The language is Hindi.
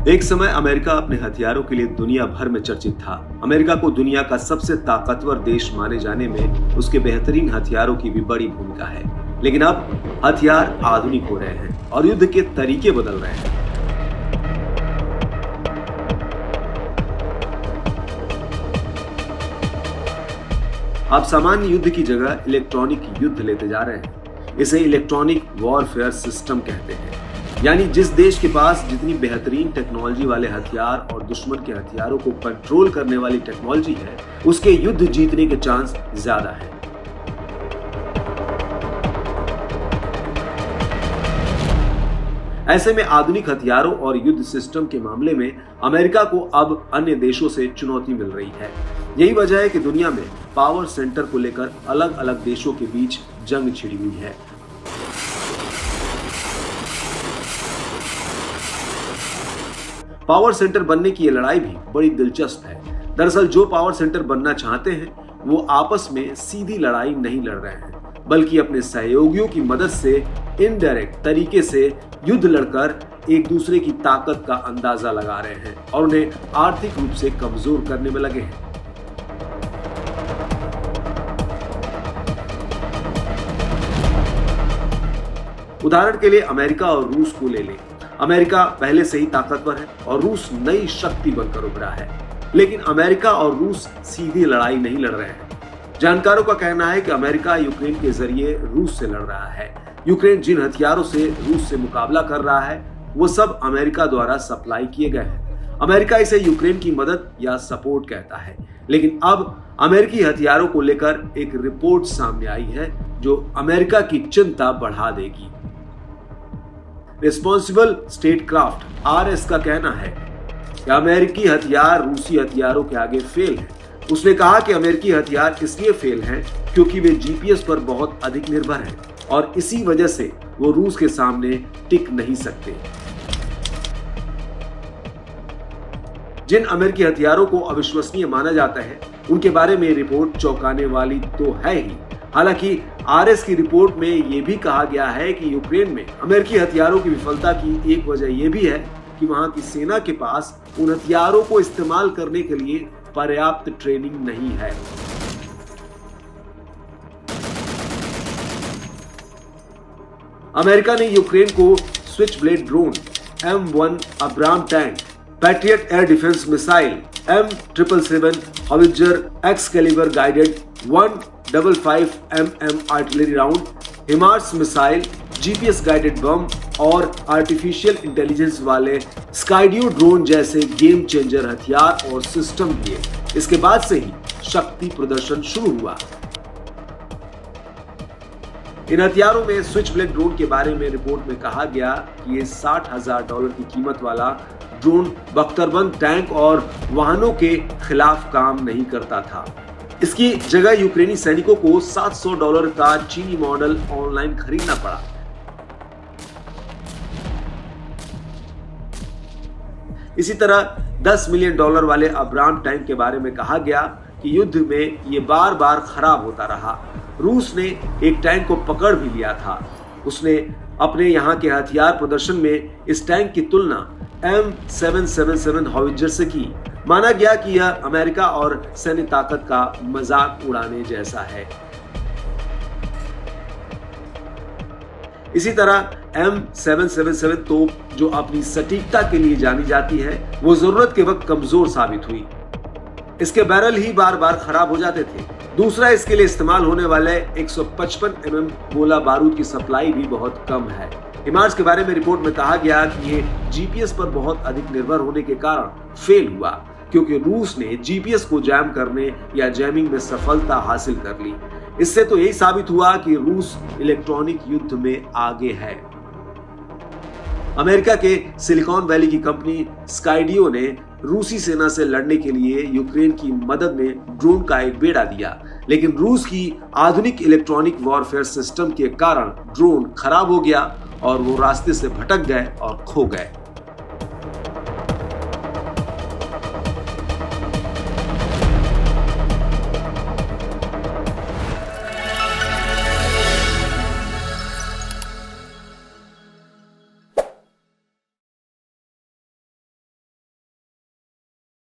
एक समय अमेरिका अपने हथियारों के लिए दुनिया भर में चर्चित था। अमेरिका को दुनिया का सबसे ताकतवर देश माने जाने में उसके बेहतरीन हथियारों की भी बड़ी भूमिका है। लेकिन अब हथियार आधुनिक हो रहे हैं और युद्ध के तरीके बदल रहे हैं। अब सामान्य युद्ध की जगह इलेक्ट्रॉनिक युद्ध लेते जा रहे हैं। इसे इलेक्ट्रॉनिक वॉरफेयर सिस्टम कहते हैं। यानी जिस देश के पास जितनी बेहतरीन टेक्नोलॉजी वाले हथियार और दुश्मन के हथियारों को कंट्रोल करने वाली टेक्नोलॉजी है, उसके युद्ध जीतने के चांस ज्यादा है। ऐसे में आधुनिक हथियारों और युद्ध सिस्टम के मामले में अमेरिका को अब अन्य देशों से चुनौती मिल रही है। यही वजह है कि दुनिया में पावर सेंटर को लेकर अलग अलग देशों के बीच जंग छिड़ी हुई है। पावर सेंटर बनने की ये लड़ाई भी बड़ी दिलचस्प है। दरअसल जो पावर सेंटर बनना चाहते हैं वो आपस में सीधी लड़ाई नहीं लड़ रहे हैं, बल्कि अपने सहयोगियों की मदद से इनडायरेक्ट तरीके से युद्ध लड़कर एक दूसरे की ताकत का अंदाजा लगा रहे हैं और उन्हें आर्थिक रूप से कमजोर करने में लगे हैं। उदाहरण के लिए अमेरिका और रूस को ले लें। अमेरिका पहले से ही ताकतवर है और रूस नई शक्ति बनकर उभरा है, लेकिन अमेरिका और रूस सीधी लड़ाई नहीं लड़ रहे हैं। जानकारों का कहना है कि अमेरिका यूक्रेन के जरिए रूस से लड़ रहा है। यूक्रेन जिन हथियारों से रूस से मुकाबला कर रहा है वो सब अमेरिका द्वारा सप्लाई किए गए हैं। अमेरिका इसे यूक्रेन की मदद या सपोर्ट कहता है, लेकिन अब अमेरिकी हथियारों को लेकर एक रिपोर्ट सामने आई है जो अमेरिका की चिंता बढ़ा देगी। रिस्पॉन्सिबल स्टेटक्राफ्ट RS का कहना है कि अमेरिकी हथियार रूसी हथियारों के आगे फेल हैं। उसने कहा कि अमेरिकी हथियार इसलिए फेल हैं क्योंकि वे GPS पर बहुत अधिक निर्भर हैं और इसी वजह से वो रूस के सामने टिक नहीं सकते। जिन अमेरिकी हथियारों को अविश्वसनीय माना जाता है उनके बारे में रिपोर्ट चौंकाने वाली तो है ही। हालांकि RS की रिपोर्ट में यह भी कहा गया है कि यूक्रेन में अमेरिकी हथियारों की विफलता की एक वजह यह भी है कि वहां की सेना के पास उन हथियारों को इस्तेमाल करने के लिए पर्याप्त ट्रेनिंग नहीं है। अमेरिका ने यूक्रेन को switch blade drone, M1 Abram tank, patriot air defence missile, M777 howitzer, Excalibur guided 155 mm artillery round, HIMARS missile, GPS guided bomb और आर्टिफिशियल इंटेलिजेंस वाले स्काईड्यू ड्रोन जैसे गेम चेंजर हथियार और सिस्टम दिए। इसके बाद से ही शक्ति प्रदर्शन शुरू हुआ। इन हथियारों में स्विच ब्लेड ड्रोन के बारे में रिपोर्ट में कहा गया कि ये $60,000 की कीमत वाला ड्रोन बख्तरबंद टैंक और वाहनों के खिलाफ काम नहीं करता था। इसकी जगह यूक्रेनी सैनिकों को $700 का चीनी मॉडल ऑनलाइन खरीदना पड़ा। इसी तरह $10 मिलियन वाले अब्राम टैंक के बारे में कहा गया कि युद्ध में ये बार बार खराब होता रहा। रूस ने एक टैंक को पकड़ भी लिया था। उसने अपने यहाँ के हथियार प्रदर्शन में इस टैंक की तुलना M777 हॉवित्जर से की। माना गया कि यह अमेरिका और सैन्य ताकत का मजाक उड़ाने जैसा है। इसी तरह M777 तोप, जो अपनी सटीकता के लिए जानी जाती है, वो जरूरत के वक्त कमजोर साबित हुई। इसके बैरल ही बार बार खराब हो जाते थे। दूसरा, इसके लिए इस्तेमाल होने वाले 155 mm गोला बारूद की सप्लाई भी बहुत कम है। हिमार्स के बारे में रिपोर्ट में कहा गया कि ये GPS पर बहुत अधिक निर्भर होने के कारण फेल हुआ, क्योंकि रूस ने GPS को जैम करने या जैमिंग में सफलता हासिल कर ली। इससे तो यही साबित हुआ कि रूस इलेक्ट्रॉनिक युद्ध में आगे है। अमेरिका के सिलिकॉन वैली की कंपनी स्काईडियो ने रूसी सेना से लड़ने के लिए यूक्रेन की मदद में ड्रोन का एक बेड़ा दिया, लेकिन रूस की आधुनिक इलेक्ट्रॉनिक वॉरफेयर सिस्टम के कारण ड्रोन खराब हो गया और वो रास्ते से भटक गए और खो गए।